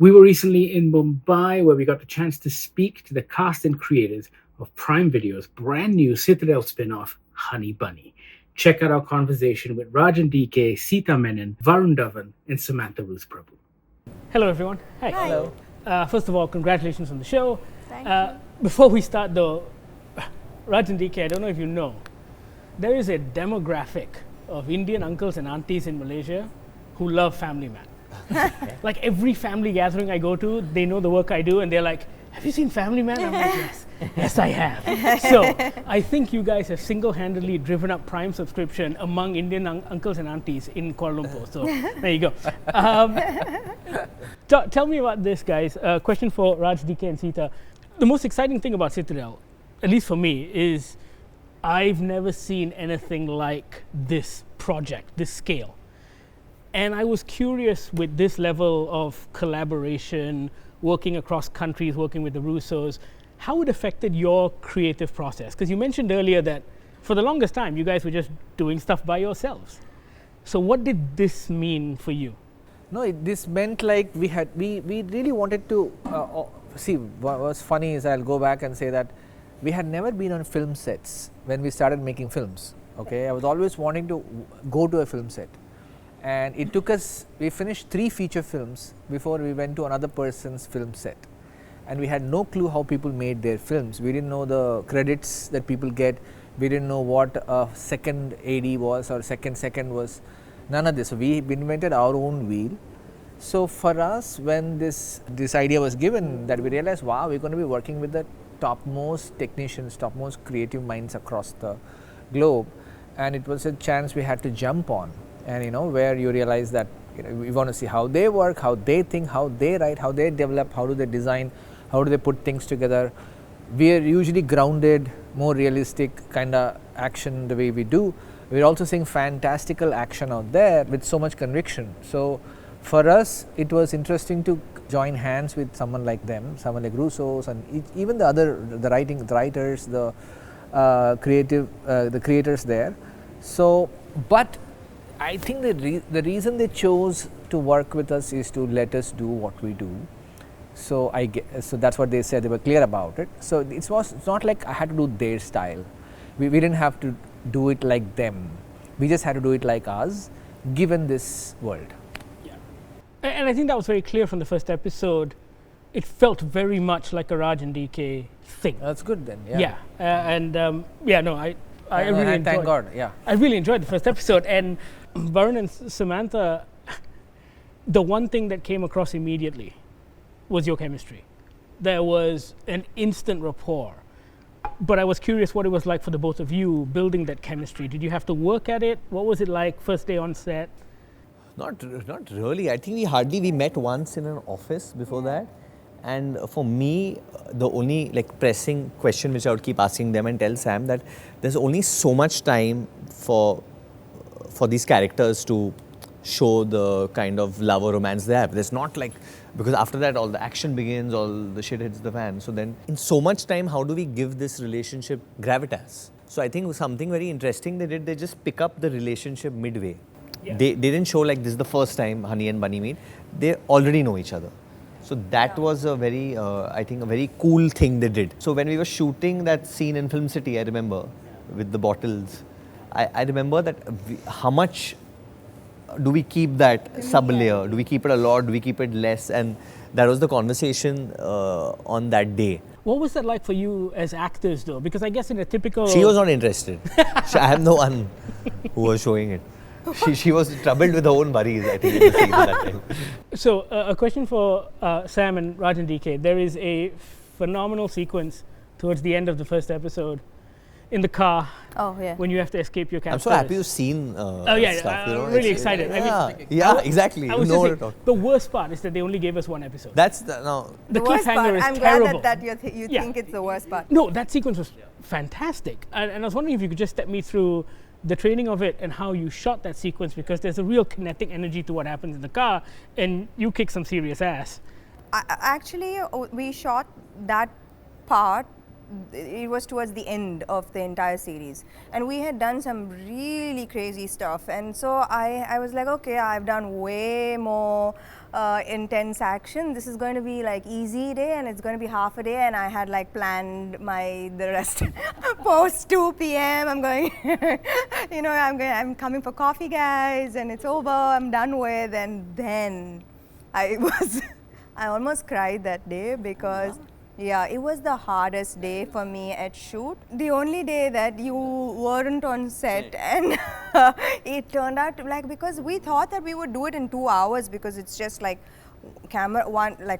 We were recently in Mumbai where we got the chance to speak to the cast and creators of Prime Video's brand new Citadel spin-off, Honey Bunny. Check out our conversation with Raj and DK, Sita Menon, Varun Dhawan, and Samantha Ruth Prabhu. Hello everyone. Hi. Hello. First of all, congratulations on the show. Thank you. Before we start though, Raj and DK, I don't know if you know, there is a demographic of Indian uncles and aunties in Malaysia who love Family Man. Like every family gathering I go to, they know the work I do and they're like, have you seen Family Man? I'm like, yes. Yes, I have. So I think you guys have single-handedly driven up Prime subscription among Indian uncles and aunties in Kuala Lumpur. So there you go. Tell me about this, guys. Question for Raj, DK, and Sita. The most exciting thing about Citadel, at least for me, is I've never seen anything like this project, this scale. And I was curious with this level of collaboration, working across countries, working with the Russos, how it affected your creative process? Because you mentioned earlier that for the longest time, you guys were just doing stuff by yourselves. So what did this mean for you? No, this meant like we really wanted to, see what was funny is I'll go back and say that we had never been on film sets when we started making films, okay? I was always wanting to go to a film set. And it took us, we finished 3 feature films before we went to another person's film set. And we had no clue how people made their films. We didn't know the credits that people get. We didn't know what a second AD was or second was. None of this. So we invented our own wheel. So for us, when this idea was given, that we realized, wow, we're going to be working with the topmost technicians, topmost creative minds across the globe. And it was a chance we had to jump on. And where you realize that we want to see how they work, how they think, how they write, how they develop, how do they design, how do they put things together. We are usually grounded, more realistic kind of action the way we do. We're also seeing fantastical action out there with so much conviction. So for us, it was interesting to join hands with someone like them, someone like Russos, and even the writers, the creators there. So, but I think the reason they chose to work with us is to let us do what we do. So so that's what they said. They were clear about it. So it's not like I had to do their style. We didn't have to do it like them. We just had to do it like us, given this world. Yeah, and I think that was very clear from the first episode. It felt very much like a Raj and DK thing. That's good then. Yeah. Yeah, I really enjoyed. Thank God. Yeah. I really enjoyed the first episode, and Varun and Samantha, the one thing that came across immediately was your chemistry. There was an instant rapport. But I was curious what it was like for the both of you building that chemistry. Did you have to work at it? What was it like first day on set? Not really. I think we met once in an office before that. And for me, the only pressing question which I would keep asking them and tell Sam that there's only so much time for these characters to show the kind of love or romance they have. There's not because after that all the action begins, all the shit hits the fan. So then in so much time, how do we give this relationship gravitas? So I think something very interesting they did, they just pick up the relationship midway. Yeah. They didn't show this is the first time Honey and Bunny meet. They already know each other. So that was a very, I think a very cool thing they did. So when we were shooting that scene in Film City, I remember, with the bottles, I remember that how much do we keep that sub-layer? Do we keep it a lot? Do we keep it less? And that was the conversation on that day. What was that like for you as actors though? Because I guess in a typical... She was not interested. I have no one who was showing it. She was troubled with her own worries, I think, in the scene at that time. So, a question for Sam and Raj and DK. There is a phenomenal sequence towards the end of the first episode in the car. Oh, yeah. When you have to escape your captors. I'm so happy you've seen stuff. I'm really excited. Exactly. The worst part is that they only gave us one episode. That's the cliffhanger part. is I'm terrible. glad that you think it's the worst part. No, that sequence was fantastic. And I was wondering if you could just step me through the training of it and how you shot that sequence, because there's a real kinetic energy to what happens in the car, and you kick some serious ass. Actually, we shot that part it was towards the end of the entire series, and we had done some really crazy stuff, and so I was like, okay, I've done way more intense action. This is going to be like easy day, and it's going to be half a day, and I had like planned the rest post 2 p.m. I'm going, I'm coming for coffee, guys, and it's over, I'm done with. And then I almost cried that day because yeah, it was the hardest day for me at shoot. The only day that you weren't on set, and it turned out like, because we thought that we would do it in 2 hours, because it's just like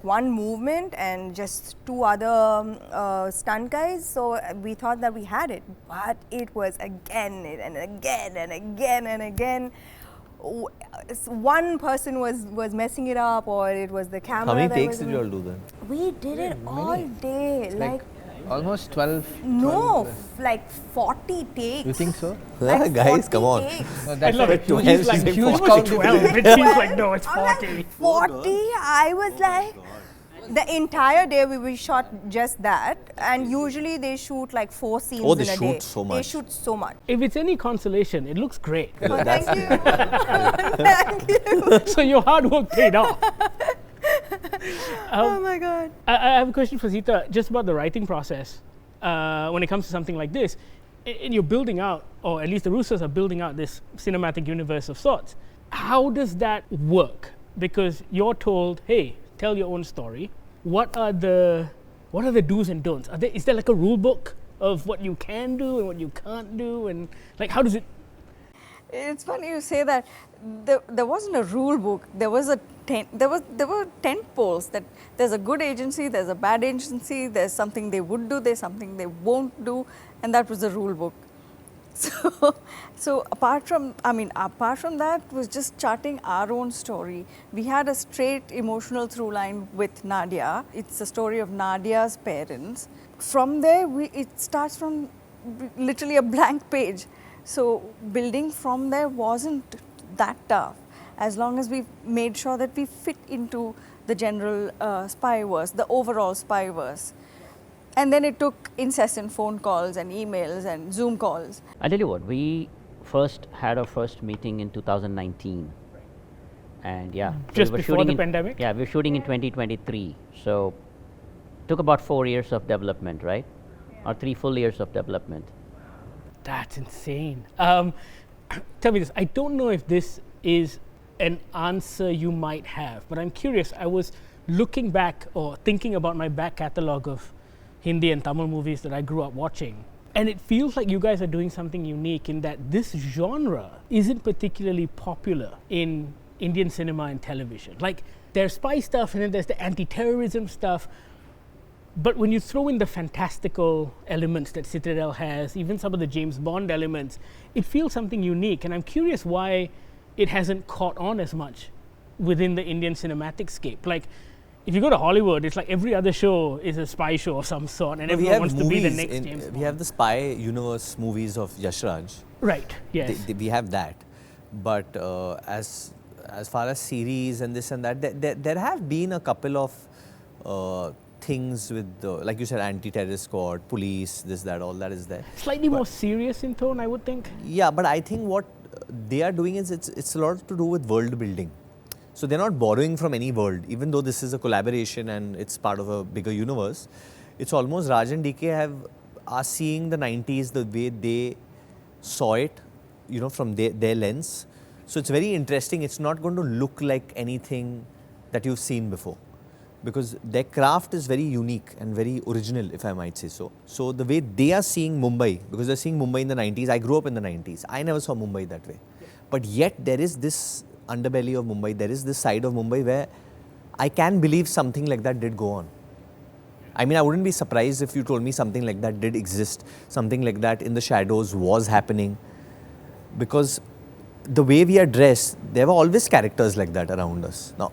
one movement and just 2 other stunt guys. So we thought that we had it, but it was again and again and again and again. One person was messing it up, or it was the camera. How many takes did you all do then? We did it all day, like almost 12. no, like 40 takes. You think so? Like Guys, 40 come on. takes. No, I that's love a it. huge He's like, huge huge count. 12. It seems like, no, it's I'm like, 40. 40? I was like, the entire day we shot just that, and usually they shoot like 4 scenes Oh, they in a day. shoot so They much. shoot so much. If it's any consolation, it looks great. Oh, thank you. Thank you. So your hard work paid off. Oh my God. I have a question for Sita, just about the writing process. When it comes to something like this, and you're building out, or at least the Roosters are building out this cinematic universe of sorts. How does that work? Because you're told, hey, tell your own story. What are the do's and don'ts? Is there like a rule book of what you can do and what you can't do, and like how does it? It's funny you say that. There wasn't a rule book. There were tent poles that there's a good agency, there's a bad agency, there's something they would do, there's something they won't do, and that was the rule book. So apart from that was just charting our own story. We had a straight emotional through line with Nadia. It's the story of Nadia's parents. From there, it starts from literally a blank page. So building from there wasn't that tough, as long as we made sure that we fit into the general spyverse, the overall spyverse. And then it took incessant phone calls and emails and Zoom calls. I'll tell you what, we first had our first meeting in 2019. And yeah. So Just we were before shooting the in, pandemic? Yeah, we were shooting in 2023. So took about 4 years of development, right? Yeah. Or 3 full years of development. That's insane. Tell me this, I don't know if this is an answer you might have, but I'm curious. I was looking back or thinking about my back catalog of Hindi and Tamil movies that I grew up watching. And it feels like you guys are doing something unique in that this genre isn't particularly popular in Indian cinema and television. Like, there's spy stuff and then there's the anti-terrorism stuff. But when you throw in the fantastical elements that Citadel has, even some of the James Bond elements, it feels something unique. And I'm curious why it hasn't caught on as much within the Indian cinematic scape. Like, if you go to Hollywood, it's like every other show is a spy show of some sort, and everyone wants to be the next James Bond. We have the spy universe movies of Yash Raj. Right, yes. We have that. But as far as series and this and that, there have been a couple of things with, like you said, anti-terrorist squad, police, this, that, all that is there. Slightly more serious in tone, I would think. Yeah, but I think what they are doing is it's a lot to do with world building. So they're not borrowing from any world, even though this is a collaboration and it's part of a bigger universe. It's almost Raj and DK are seeing the 90s the way they saw it, from their lens. So it's very interesting. It's not going to look like anything that you've seen before, because their craft is very unique and very original, if I might say so. So the way they are seeing Mumbai, because they're seeing Mumbai in the 90s, I grew up in the 90s. I never saw Mumbai that way. But yet there is this underbelly of Mumbai, there is this side of Mumbai where I can believe something like that did go on. I mean, I wouldn't be surprised if you told me something like that did exist, something like that in the shadows was happening. Because the way we are dressed, there were always characters like that around us. Now,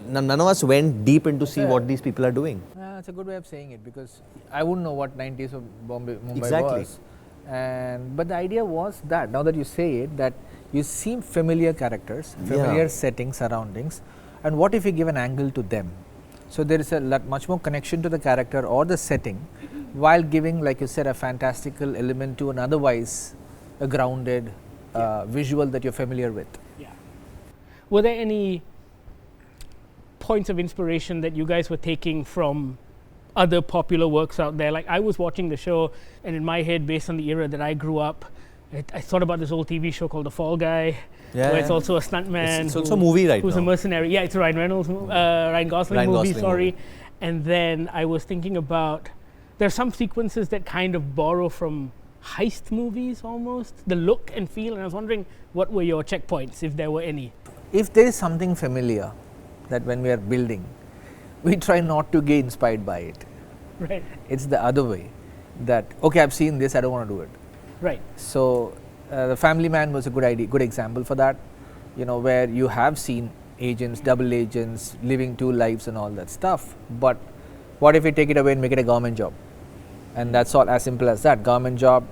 none of us went deep into see what these people are doing. That's a good way of saying it, because I wouldn't know what 90s of Mumbai Exactly. was. But the idea was that, now that you say it, that you see familiar characters, familiar settings, surroundings, and what if you give an angle to them? So there is a lot much more connection to the character or the setting while giving, like you said, a fantastical element to an otherwise a grounded visual that you're familiar with. Yeah. Were there any points of inspiration that you guys were taking from other popular works out there? Like, I was watching the show, and in my head, based on the era that I grew up, I thought about this old TV show called The Fall Guy, where it's also a stuntman. It's also a movie right who's now. a mercenary. Yeah, it's a Ryan Gosling movie, sorry. And then I was thinking about, there are some sequences that kind of borrow from heist movies almost, the look and feel, and I was wondering, what were your checkpoints, if there were any? If there is something familiar that when we are building, we try not to get inspired by it. Right. It's the other way, that, okay, I've seen this, I don't want to do it. Right. So the Family Man was a good example for that, you know, where you have seen agents, double agents, living two lives and all that stuff. But what if we take it away and make it a government job? And that's all, as simple as that. Government job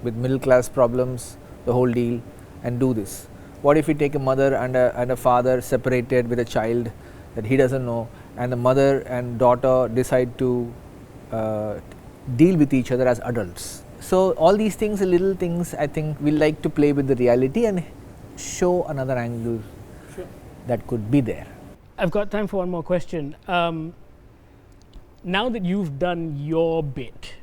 with middle class problems, the whole deal, and do this. What if we take a mother and a father separated with a child that he doesn't know, and the mother and daughter decide to deal with each other as adults? So all these things are little things, I think we like to play with the reality and show another angle that could be there. I've got time for one more question. Now that you've done your bit,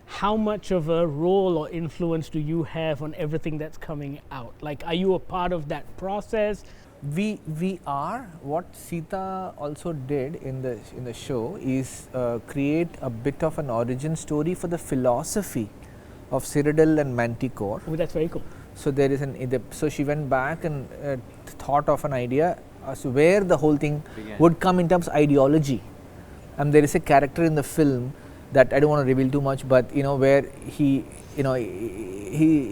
how much of a role or influence do you have on everything that's coming out? Like, are you a part of that process? We are. What Sita also did in the show is create a bit of an origin story for the philosophy of Citadel and Manticore. Oh, that's very cool. So there is so she went back and thought of an idea as to where the whole thing would come in terms of ideology. And there is a character in the film that I don't want to reveal too much, but you know, where he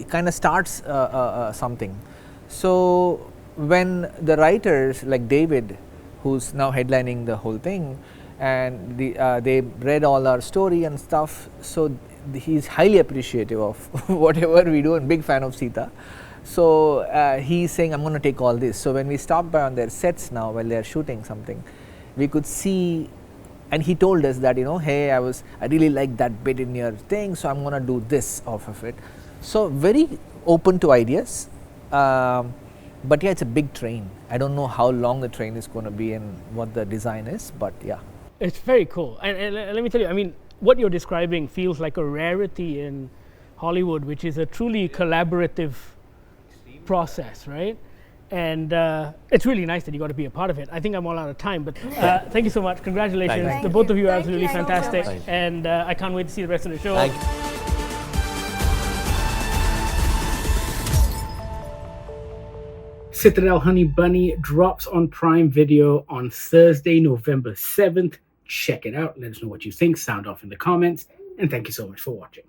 kind of starts something. So when the writers like David, who's now headlining the whole thing, and they read all our story and stuff, so he's highly appreciative of whatever we do and big fan of Sita. So he's saying, I'm going to take all this. So when we stopped by on their sets now while they're shooting something, we could see, and he told us that, you know, hey, I really like that bit in your thing, so I'm going to do this off of it. So very open to ideas. But yeah, it's a big train. I don't know how long the train is going to be and what the design is, but yeah. It's very cool. And let me tell you, I mean, what you're describing feels like a rarity in Hollywood, which is a truly collaborative process, right? And it's really nice that you got to be a part of it. I think I'm all out of time, but thank you so much. Congratulations. Thank The you. both of you are Thank you absolutely so fantastic. much. And I can't wait to see the rest of the show. Thank you. Citadel Honey Bunny drops on Prime Video on Thursday, November 7th. Check it out. Let us know what you think. Sound off in the comments. And thank you so much for watching.